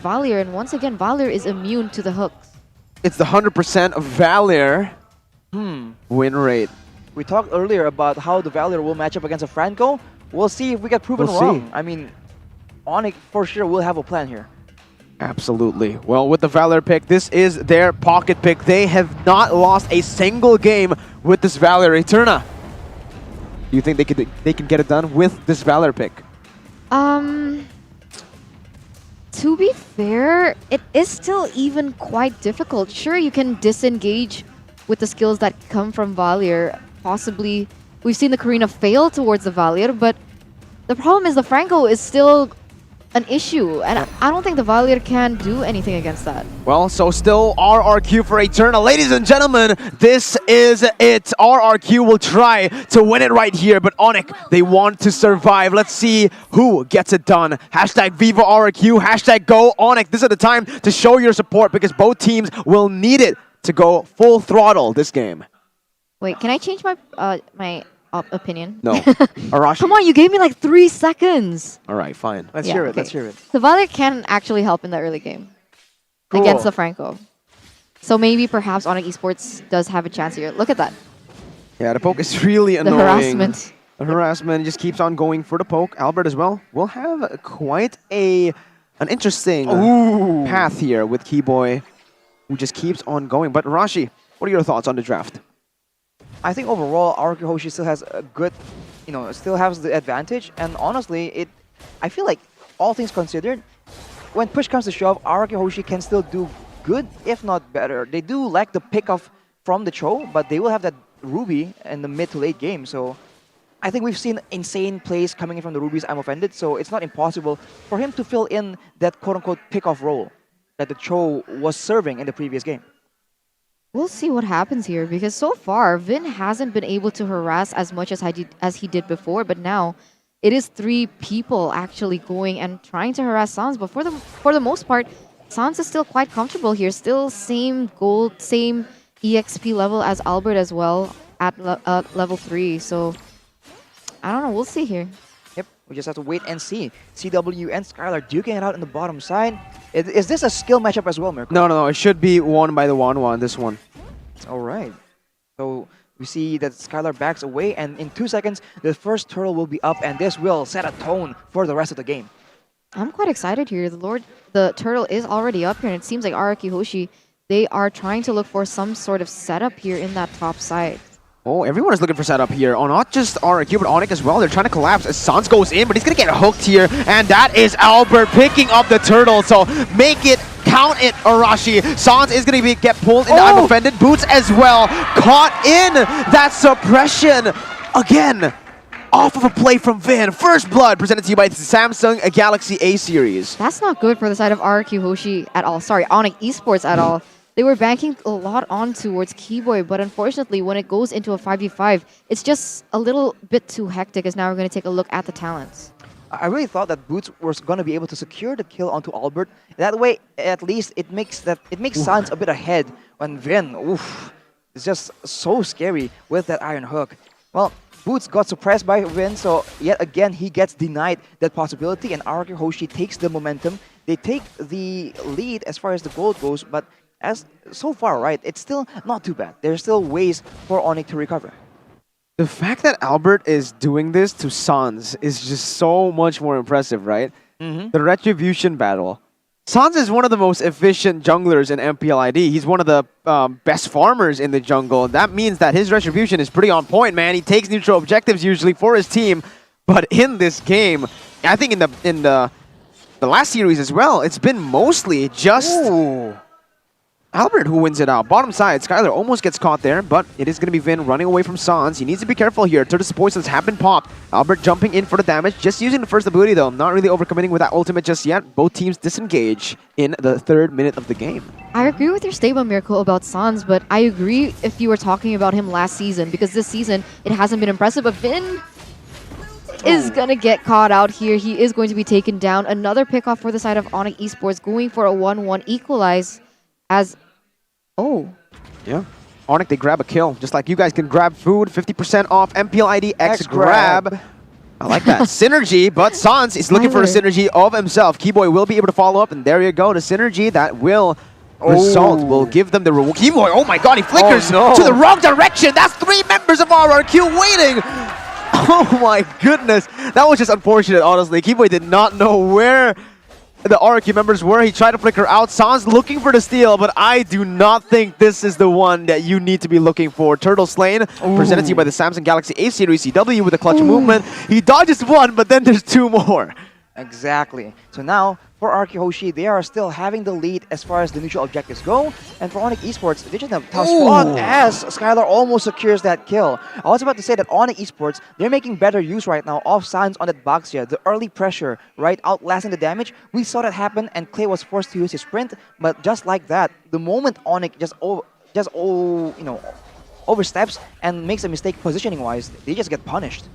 Valier, and once again, Valier is immune to the hooks. It's the 100% of Valier win rate. We talked earlier about how the Valier will match up against a Franco. We'll see if we get proven wrong. I mean, ONIC for sure will have a plan here. Absolutely. Well, with the Valor pick, this is their pocket pick. They have not lost a single game with this Valor. Eterna, do you think they can get it done with this Valor pick? To be fair, it is still even quite difficult. Sure, you can disengage with the skills that come from Valier. Possibly, we've seen the Karina fail towards the Valier, but the problem is the Franco is still an issue, and I don't think the Valier can do anything against that. Well, so still RRQ for Eterna. Ladies and gentlemen, this is it. RRQ will try to win it right here, but ONIC, they want to survive. Let's see who gets it done. Hashtag VIVA RRQ, hashtag go ONIC. This is the time to show your support because both teams will need it to go full throttle this game. Wait, can I change my opinion? No. Arashi. Come on, you gave me like 3 seconds. All right, fine. Let's hear it. Let's hear it. The Valier can actually help in the early game against the Franco. So maybe perhaps ONIC Esports does have a chance here. Look at that. Yeah, the poke is really annoying. The harassment. The harassment just keeps on going for the poke. Albert as well will have quite an interesting path here with Keyboy, who just keeps on going. But Rashi, what are your thoughts on the draft? I think overall, RRQ Hoshi still has a good, still has the advantage. And honestly, I feel like all things considered, when push comes to shove, RRQ Hoshi can still do good, if not better. They do lack the pickoff from the Cho, but they will have that Ruby in the mid to late game. So I think we've seen insane plays coming in from the Rubies. I'm offended. So it's not impossible for him to fill in that quote-unquote pickoff role that the Cho was serving in the previous game. We'll see what happens here because so far, Vin hasn't been able to harass as much as he did before, but now it is 3 people actually going and trying to harass Sans. But for the most part, Sans is still quite comfortable here. Still same gold, same EXP level as Albert as well at level 3. So I don't know. We'll see here. Yep, we just have to wait and see. CW and Skylar duking it out on the bottom side. Is this a skill matchup as well, Mirko? No. It should be won by the 1-1, this one. All right. So we see that Skylar backs away, and in 2 seconds, the first turtle will be up, and this will set a tone for the rest of the game. I'm quite excited here. The turtle is already up here, and it seems like RRQ Hoshi, they are trying to look for some sort of setup here in that top side. Oh, everyone is looking for setup here. Oh, not just RRQ, but ONIC as well. They're trying to collapse as Sans goes in, but he's going to get hooked here. And that is Albert picking up the turtle. So make it, count it, Arashi. Sans is going to get pulled into undefended. Boots as well. Caught in that suppression. Again, off of a play from Vin. First blood presented to you by the Samsung Galaxy A series. That's not good for the side of RRQ Hoshi at all. Sorry, ONIC Esports at all. They were banking a lot on towards Keyboy, but unfortunately, when it goes into a 5v5, it's just a little bit too hectic, as now we're going to take a look at the talents. I really thought that Boots was going to be able to secure the kill onto Albert. That way, at least, it makes Sans a bit ahead. When Vin, it's just so scary with that iron hook. Well, Boots got suppressed by Vin, so yet again, he gets denied that possibility, and RRQ Hoshi takes the momentum. They take the lead as far as the gold goes, but so far, right, it's still not too bad. There's still ways for ONIC to recover. The fact that Albert is doing this to Sans is just so much more impressive, right? The Retribution battle. Sans is one of the most efficient junglers in MPL ID. He's one of the best farmers in the jungle. That means that his Retribution is pretty on point, man. He takes neutral objectives usually for his team. But in this game, I think in the last series as well, it's been mostly just Albert who wins it out. Bottom side, Skylar almost gets caught there, but it is going to be Vin running away from Sans. He needs to be careful here. Turtle's poisons have been popped. Albert jumping in for the damage, just using the first ability though. Not really overcommitting with that ultimate just yet. Both teams disengage in the 3rd minute of the game. I agree with your statement, Miracle, about Sans, but I agree if you were talking about him last season, because this season, it hasn't been impressive, but Vin is going to get caught out here. He is going to be taken down. Another pickoff for the side of ONIC Esports, going for a 1-1 equalize as... Yeah. ONIC, they grab a kill. Just like you guys can grab food. 50% off MPL ID X grab. I like that. Synergy, but Sans is looking for a Skylar. synergy of himself. Keyboy will be able to follow up, and there you go. The synergy that will result will give them the reward. Keyboy, oh my god, he flickers no. to the wrong direction. That's 3 members of RRQ waiting. Oh my goodness. That was just unfortunate, honestly. Keyboy did not know where the RRQ members were. He tried to flicker out. Sans looking for the steal, but I do not think this is the one that you need to be looking for. Turtle Slain, presented to you by the Samsung Galaxy A Series CW with a clutch movement. He dodges one, but then there's 2 more. Exactly. So now, for RRQ Hoshi, they are still having the lead as far as the neutral objectives go. And for ONIC Esports, they just have a tough spot as Skylar almost secures that kill. I was about to say that ONIC Esports, they're making better use right now of Sans on that Baxia. The early pressure, right, outlasting the damage. We saw that happen, and Clay was forced to use his sprint. But just like that, the moment ONIC oversteps and makes a mistake positioning-wise, they just get punished.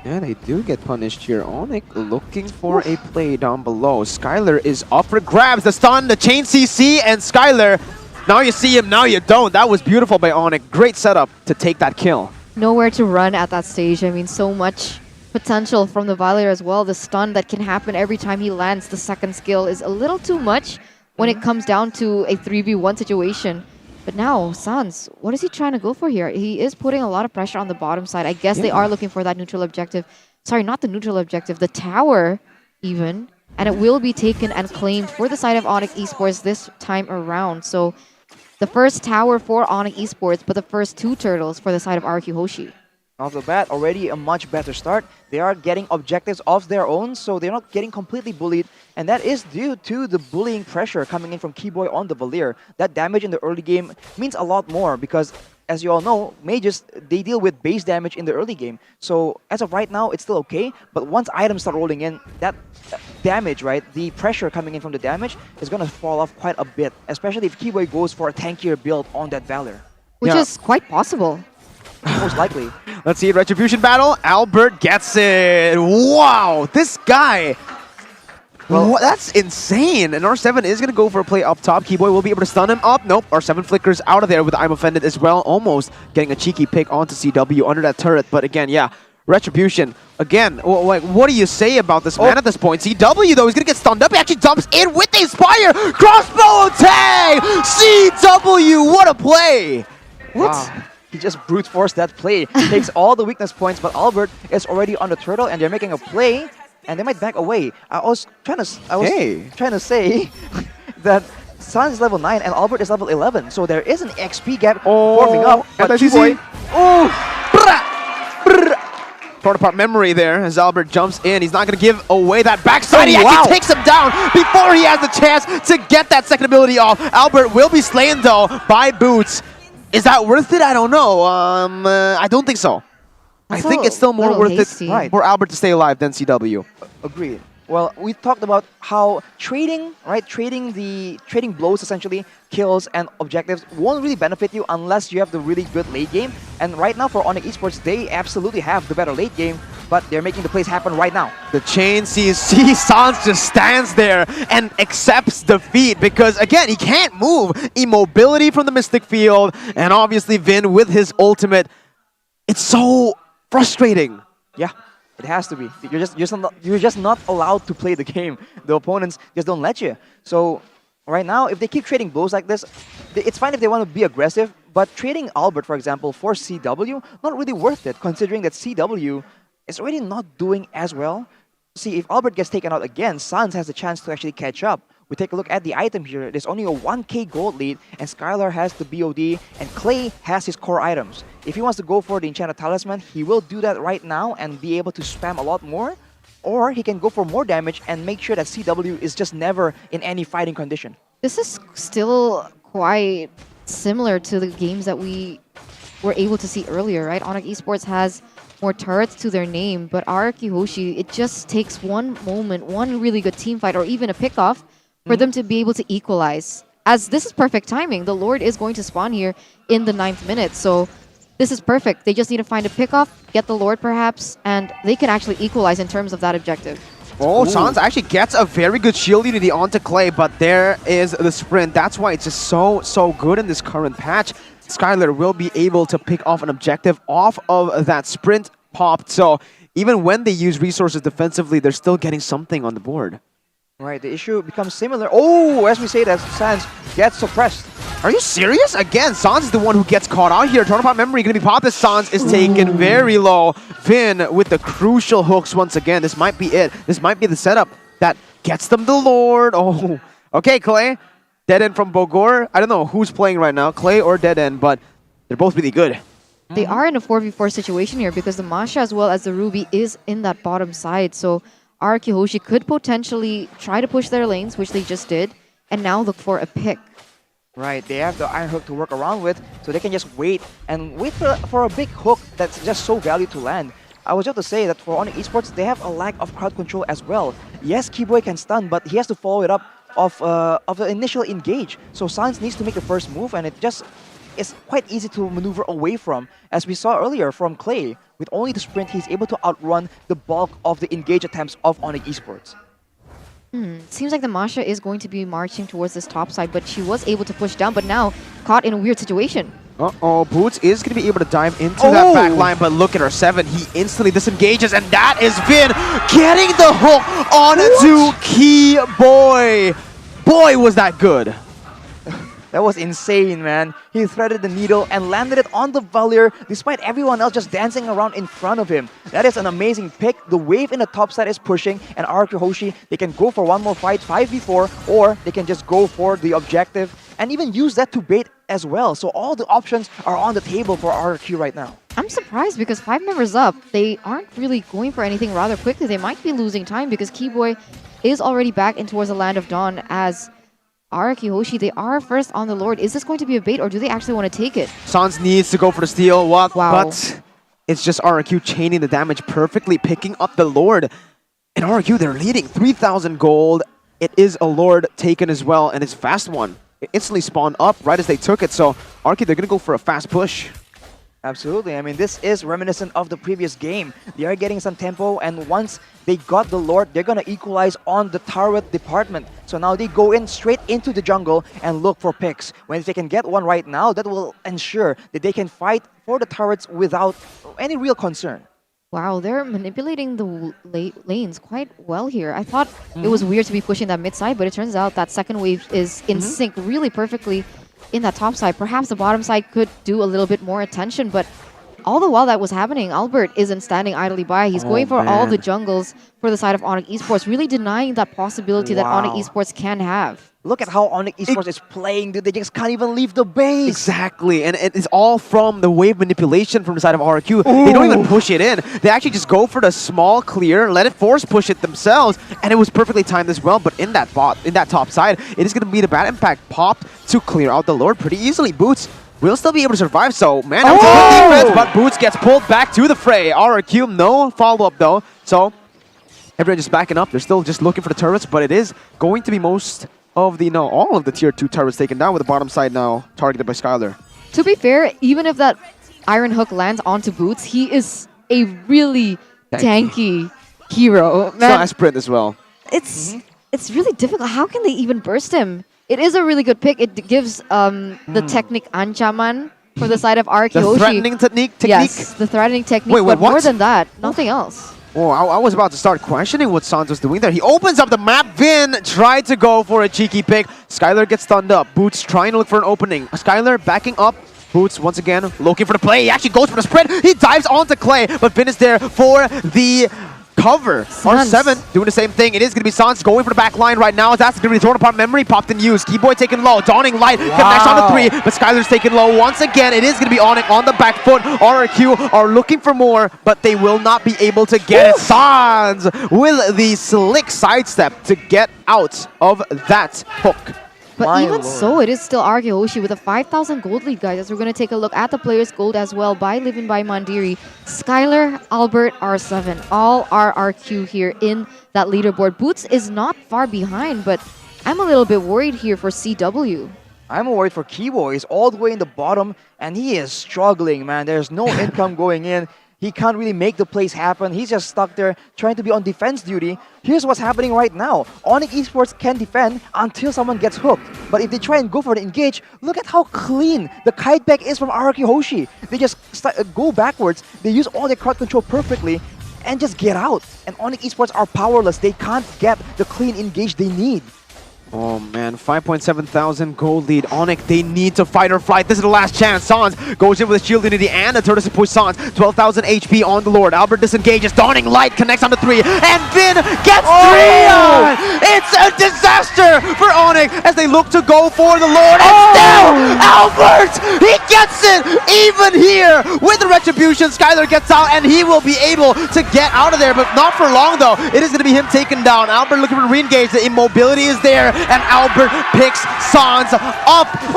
Yeah, they do get punished here. ONIC looking for a play down below. Skylar is up for grabs. The stun, the chain CC, and Skylar. Now you see him, now you don't. That was beautiful by ONIC. Great setup to take that kill. Nowhere to run at that stage. I mean, so much potential from the Violator as well. The stun that can happen every time he lands the second skill is a little too much when it comes down to a 3v1 situation. But now, Sans, what is he trying to go for here? He is putting a lot of pressure on the bottom side. I guess they are looking for that neutral objective. Sorry, not the neutral objective, the tower even. And it will be taken and claimed for the side of ONIC Esports this time around. So the first tower for ONIC Esports, but the first 2 turtles for the side of RRQ Hoshi. Off the bat, already a much better start. They are getting objectives of their own, so they're not getting completely bullied. And that is due to the bullying pressure coming in from Keyboy on the Valier. That damage in the early game means a lot more because, as you all know, mages, they deal with base damage in the early game. So as of right now, it's still okay. But once items start rolling in, that damage, right, the pressure coming in from the damage is going to fall off quite a bit, especially if Keyboy goes for a tankier build on that Valor. Which is quite possible. Most likely. Let's see, Retribution battle. Albert gets it. Wow, this guy. Well, that's insane. And R7 is going to go for a play up top. Keyboy will be able to stun him up. Nope, R7 flickers out of there with I'm Offended as well. Almost getting a cheeky pick onto CW under that turret. But again, yeah, Retribution. Again, like, what do you say about this man at this point? CW, though, he's going to get stunned up. He actually jumps in with the Inspire. Crossbow tag! CW, what a play! What? Wow. He just brute forced that play. Takes all the weakness points, but Albert is already on the turtle, and they're making a play, and they might back away. I was trying to say that Sans is level 9 and Albert is level 11, so there is an XP gap forming up. But Keyboy, Torn apart memory there as Albert jumps in. He's not going to give away that backside. He actually takes him down before he has the chance to get that second ability off. Albert will be slain, though, by Boots. Is that worth it? I don't know. I don't think so. I think it's still more worth it for Albert to stay alive than CW. Agreed. Well, we talked about how trading blows, essentially, kills and objectives won't really benefit you unless you have the really good late game. And right now for ONIC Esports, they absolutely have the better late game, but they're making the plays happen right now. The chain CC, Sans just stands there and accepts defeat because, again, he can't move. Immobility from the Mystic Field, and obviously Vin with his ultimate. It's so frustrating. Yeah. It has to be. You're just not allowed to play the game. The opponents just don't let you. So right now, if they keep trading blows like this, it's fine if they want to be aggressive, but trading Albert, for example, for CW, not really worth it, considering that CW is already not doing as well. See, if Albert gets taken out again, Sans has a chance to actually catch up. We take a look at the item here. There's only a 1k gold lead, and Skylar has the BOD, and Clay has his core items. If he wants to go for the Enchanted Talisman, he will do that right now and be able to spam a lot more. Or he can go for more damage and make sure that CW is just never in any fighting condition. This is still quite similar to the games that we were able to see earlier, right? ONIC Esports has more turrets to their name, but RRQ Hoshi, it just takes one moment, one really good team fight, or even a pickoff for them to be able to equalize. As this is perfect timing. The Lord is going to spawn here in the 9th minute, so this is perfect. They just need to find a pickoff, get the Lord perhaps, and they can actually equalize in terms of that objective. Oh, Sans actually gets a very good shield unity onto Clay, but there is the sprint. That's why it's just so good in this current patch. Skylar will be able to pick off an objective off of that sprint popped. So even when they use resources defensively, they're still getting something on the board. Right, the issue becomes similar. Oh, as we say that, Sans gets suppressed. Are you serious? Again, Sans is the one who gets caught out here. Tournament memory going to be popped as Sans is taken very low. Vin with the crucial hooks once again. This might be it. This might be the setup that gets them the Lord. Oh, okay, Clay. Dead End from Bogor. I don't know who's playing right now, Clay or Dead End, but they're both really good. They are in a 4v4 situation here because the Masha as well as the Ruby is in that bottom side. So RRQ Hoshi could potentially try to push their lanes, which they just did, and now look for a pick. Right, they have the Iron Hook to work around with, so they can just wait for a big hook that's just so valued to land. I was just to say that for ONIC Esports, they have a lack of crowd control as well. Yes, Keyboy can stun, but he has to follow it up of the initial engage. So Sans needs to make the first move, and it just is quite easy to maneuver away from. As we saw earlier from Clay, with only the sprint, he's able to outrun the bulk of the engage attempts of ONIC Esports. Seems like the Masha is going to be marching towards this top side, but she was able to push down, but now caught in a weird situation. Uh-oh, Boots is going to be able to dive into that back line, but look at our 7. He instantly disengages, and that is Vin getting the hook onto Keyboy. Boy, was that good. That was insane, man. He threaded the needle and landed it on the Valier despite everyone else just dancing around in front of him. That is an amazing pick. The wave in the top side is pushing, and RRQ Hoshi, they can go for one more fight, 5v4, or they can just go for the objective and even use that to bait as well. So all the options are on the table for RRQ right now. I'm surprised because 5 members up, they aren't really going for anything rather quickly. They might be losing time because Keyboy is already back in towards the Land of Dawn as RRQ Hoshi, they are first on the Lord. Is this going to be a bait or do they actually want to take it? Sans needs to go for the steal, Wow. but it's just RRQ chaining the damage perfectly, picking up the Lord. And RRQ, they're leading 3,000 gold. It is a Lord taken as well, and it's a fast one. It instantly spawned up right as they took it, so RRQ, they're going to go for a fast push. Absolutely. I mean, this is reminiscent of the previous game. They are getting some tempo, and once they got the Lord, they're going to equalize on the turret department. So now they go in straight into the jungle and look for picks. When they can get one right now, that will ensure that they can fight for the turrets without any real concern. Wow, they're manipulating the lanes quite well here. I thought it was weird to be pushing that mid side, but it turns out that second wave is in sync really perfectly in that top side. Perhaps the bottom side could do a little bit more attention, but all the while that was happening, Albert isn't standing idly by. He's going for all the jungles for the side of ONIC Esports, really denying that possibility that ONIC Esports can have. Look at how ONIC Esports is playing, dude. They just can't even leave the base. Exactly, and it's all from the wave manipulation from the side of RRQ. They don't even push it in. They actually just go for the small clear, let it force push it themselves, and it was perfectly timed as well. But in that top side, it is going to be the bad impact popped to clear out the Lord pretty easily. Boots will still be able to survive, so man, that was a good defense, but Boots gets pulled back to the fray. RRQ, no follow-up though, so everyone just backing up. They're still just looking for the turrets, but it is going to be most of the, no, all of the tier 2 turrets taken down with the bottom side now targeted by Skylar. To be fair, even if that Iron Hook lands onto Boots, he is a really tanky hero. Still has sprint as well. It's really difficult. How can they even burst him? It is a really good pick. It gives the technique Anchaman for the side of RRQ The Hoshi. threatening technique? Yes, the threatening technique. Wait, but what? more than that, nothing else. Oh, I was about to start questioning what Sans was doing there. He opens up the map. Vin tried to go for a cheeky pick. Skylar gets stunned up. Boots trying to look for an opening. Skylar backing up. Boots once again looking for the play. He actually goes for the spread. He dives onto Clay, but Vin is there for the cover. R7 doing the same thing. It is going to be Sans going for the back line right now. That's going to be thrown upon memory. Popped in use. Keyboy taking low. Dawning Light connects on the 3, but Skylar's taking low. Once again, it is going to be ONIC on the back foot. RRQ are looking for more, but they will not be able to get it. Sans with the slick sidestep to get out of that hook. But My even lord. so, it is still RRQ Hoshi with a 5,000 gold lead, guys, as we're going to take a look at the players' gold as well by Living by Mandiri. Skylar, Albert, R7, all RRQ here in that leaderboard. Boots is not far behind, but I'm a little bit worried here for CW. I'm worried for Keyboy. He's all the way in the bottom, and he is struggling, man. There's no income going in. He can't really make the plays happen. He's just stuck there trying to be on defense duty. Here's what's happening right now. ONIC Esports can defend until someone gets hooked. But if they try and go for the engage, look at how clean the kite back is from RRQ Hoshi. They just go backwards. They use all their crowd control perfectly. and just get out. And ONIC Esports are powerless. They can't get the clean engage they need. Oh man, 5.7 thousand gold lead. ONIC, they need to fight or flight. This is the last chance. Sans goes in with a shield unity and a turret to push Sans. 12,000 HP on the Lord. Albert disengages. Dawning Light connects on the 3. And Vin gets 3 on! It's a disaster for ONIC as they look to go for the Lord. And still, Albert! He gets it! Even here with the Retribution, Skylar gets out and he will be able to get out of there, but not for long though. It is going to be him taken down. Albert looking for re-engage. The immobility is there. And Albert picks Sans up 3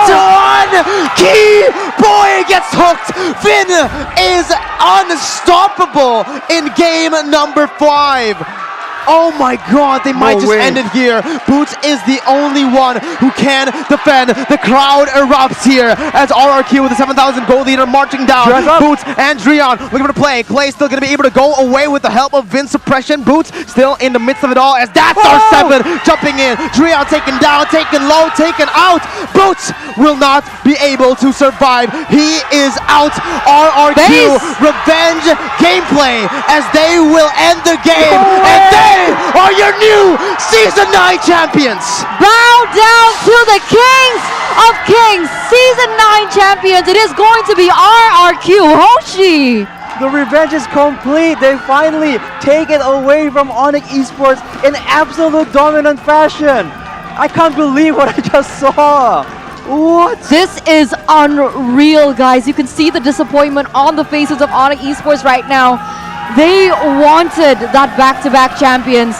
to 1. Key Boy gets hooked. Finn is unstoppable in game number 5. Oh my god, they might just end it here. Boots is the only one who can defend. The crowd erupts here as RRQ with the 7,000 gold leader marching down. Boots and Dreon looking for the play. Clay still going to be able to go away with the help of Vin's suppression. Boots still in the midst of it all as that's R7 jumping in. Dreon taken down, taken low, taken out. Boots will not be able to survive. He is out. RRQ revenge gameplay as they will end the game. And they are your new Season 9 champions! Bow down to the Kings of Kings, Season 9 champions. It is going to be RRQ Hoshi. The revenge is complete. They finally take it away from ONIC Esports in absolute dominant fashion. I can't believe what I just saw. What? This is unreal, guys. You can see the disappointment on the faces of ONIC Esports right now. They wanted that back-to-back champions,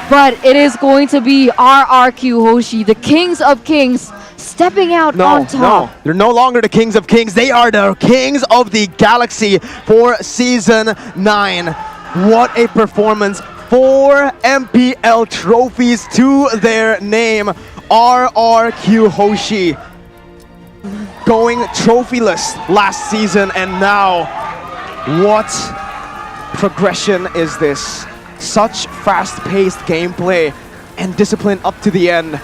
but it is going to be RRQ Hoshi, the Kings of Kings, stepping out on top. No, they're no longer the Kings of Kings. They are the Kings of the Galaxy for Season 9. What a performance. 4 MPL trophies to their name. RRQ Hoshi going trophyless last season, and now what progression is this? Such fast-paced gameplay and discipline up to the end.